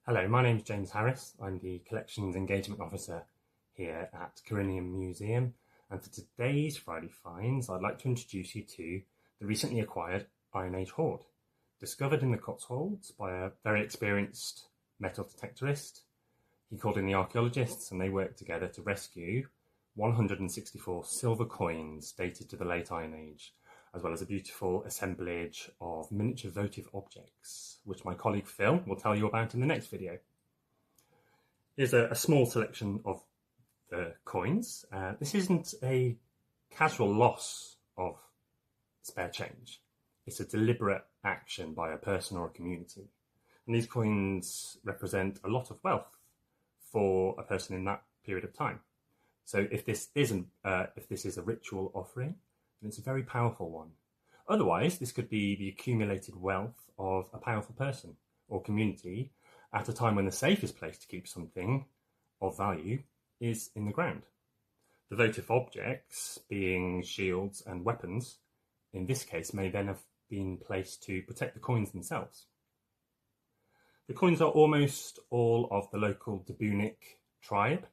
Hello, my name is James Harris. I'm the Collections Engagement Officer here at Corinium Museum, and for today's Friday Finds, I'd like to introduce you to the recently acquired Iron Age Hoard, discovered in the Cotswolds by a very experienced metal detectorist. He called in the archaeologists and they worked together to rescue 164 silver coins dated to the late Iron Age, as well as a beautiful assemblage of miniature votive objects, which my colleague Phil will tell you about in the next video. Here's a small selection of the coins. This isn't a casual loss of spare change. It's a deliberate action by a person or a community. And these coins represent a lot of wealth for a person in that period of time. So if this is a ritual offering, and it's a very powerful one. Otherwise, this could be the accumulated wealth of a powerful person or community at a time when the safest place to keep something of value is in the ground. The votive objects, being shields and weapons, in this case may then have been placed to protect the coins themselves. The coins are almost all of the local Dubunic tribe.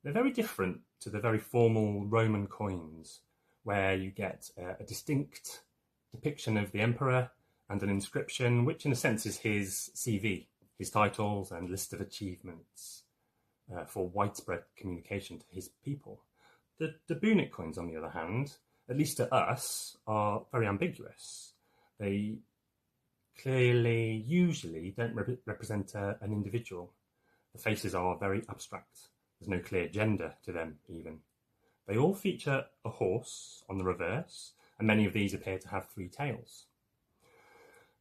They're very different to the very formal Roman coins, where you get a distinct depiction of the emperor and an inscription, which in a sense is his CV, his titles and list of achievements for widespread communication to his people. The Dubunic coins, on the other hand, at least to us, are very ambiguous. They clearly, usually, don't represent an individual. The faces are very abstract. There's no clear gender to them, even. They all feature a horse on the reverse, and many of these appear to have 3 tails.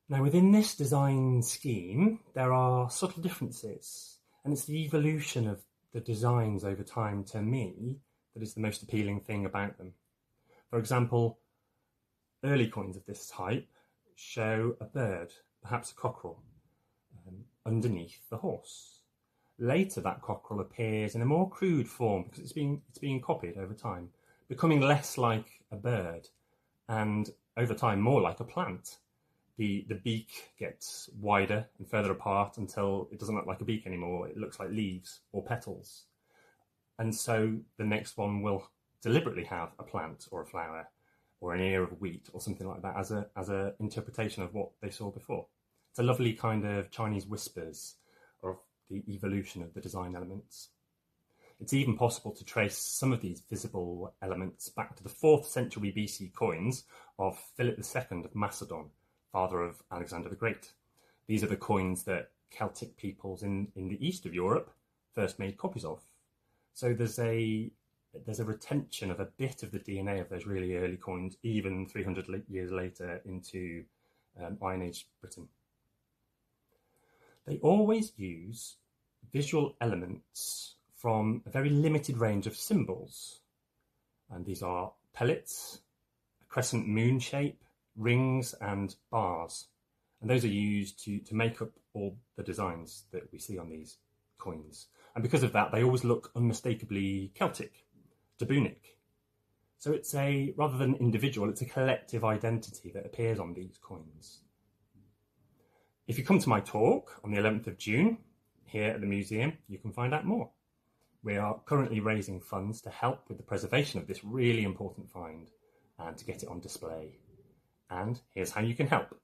Now, within this design scheme, there are subtle differences, and it's the evolution of the designs over time, to me, that is the most appealing thing about them. For example, early coins of this type show a bird, perhaps a cockerel, underneath the horse. Later, that cockerel appears in a more crude form because it's being copied over time, becoming less like a bird and over time more like a plant. The beak gets wider and further apart until it doesn't look like a beak anymore. It looks like leaves or petals. And so the next one will deliberately have a plant or a flower or an ear of wheat or something like that as a interpretation of what they saw before. It's a lovely kind of Chinese whispers of the evolution of the design elements. It's even possible to trace some of these visible elements back to the 4th century BC coins of Philip II of Macedon, father of Alexander the Great. These are the coins that Celtic peoples in the east of Europe first made copies of. So there's a retention of a bit of the DNA of those really early coins, even 300 years later into Iron Age Britain. They always use visual elements from a very limited range of symbols. And these are pellets, a crescent moon shape, rings and bars. And those are used to make up all the designs that we see on these coins. And because of that, they always look unmistakably Celtic, Dubunic. So it's rather than individual, it's a collective identity that appears on these coins. If you come to my talk on the 11th of June here at the museum, you can find out more. We are currently raising funds to help with the preservation of this really important find and to get it on display. And here's how you can help.